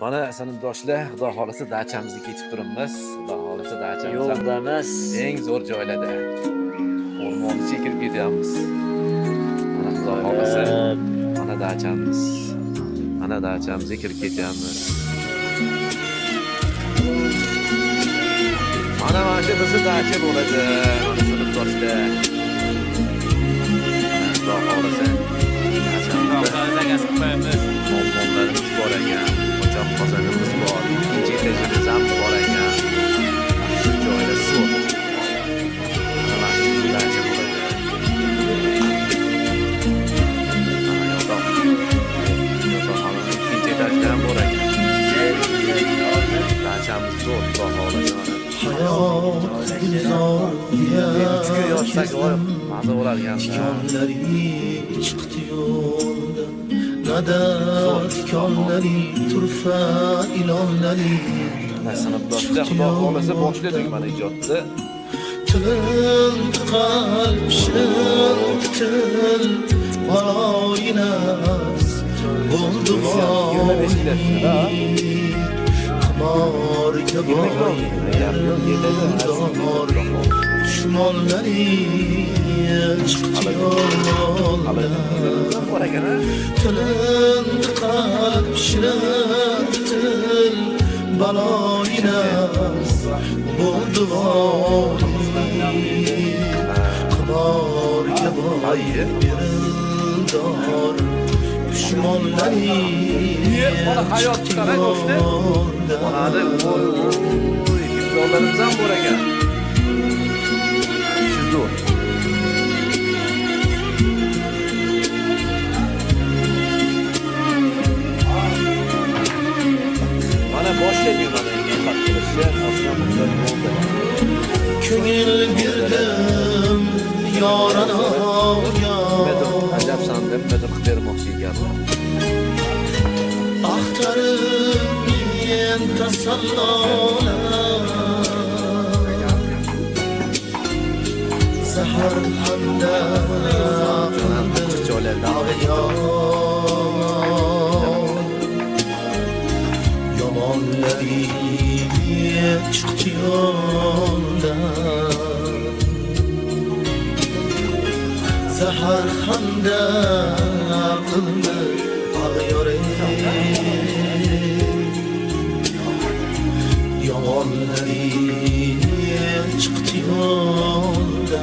Mana sinfdoshlar, xudo xolisa dachamizga ketib turibmiz. Xudo xolisa dachamiz yo'lda emas, eng zo'r joylarda. O'rmonni chekib ketyapmiz. Mana xudo xolisa, mana dachamiz. Mana dachamizga kirib ketyapmiz. Mana shu bizni dacha bo'ladi. Mana sinfdoshlar. Xudo xolisa dachamizga qo'yamiz. Mollarimiz bor ekan, qochoq qozonimiz bor, ikkinchi etajimiz ham bor ekan. Shu joyda suv. Mana shu dacha bo'ladi. Mana yotoqxona ikkinchi etajda ham bor ekan. Dachamiz zo'r, xudo xolasa mana. Uch yotsak maza bo'ladigan-da. Nadadkonlari turfa ilonlari sinfdoshlar xudo xolasa boshladik mana ijodni. Til qalb shirin til valoyinas bo'ldi qamorga dushmonlari chiqdi Tilin qalb shirin til baloyinas bo'ldi qamorga birildor dushmonlari mana hayot qarang do'stlar. Mana hibzorlarimiz ham bor ekan. Shu zo'r. Mana boshladik mana endi xat qilishni osmon bo'ldi. Ko'ngil berdim yoranoga Ajabsan deb medir bermoqchi ekanman. Axtarib men tasallolar Sahar hamda joylarda yomonlari chiqdi yo'ldan Sahar hamda qildi ag'yore yomonlari chiqdi yo'ldan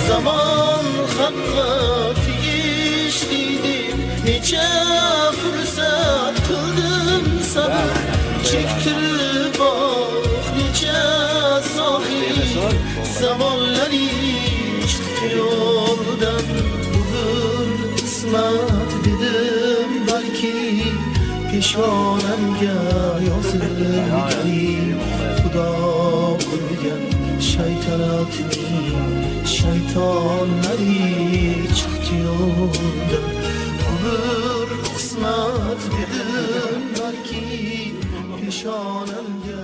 Zaman haqqa tegishli necha fursat qildim sabr chektirib necha sohi zamonlari chiqdi yo'ldan bugun qismat dedim balki peshonamga yozilgan xudo qilgan shaytonlari chiqdi yo'ldan bir qismat dedim balki peshonamga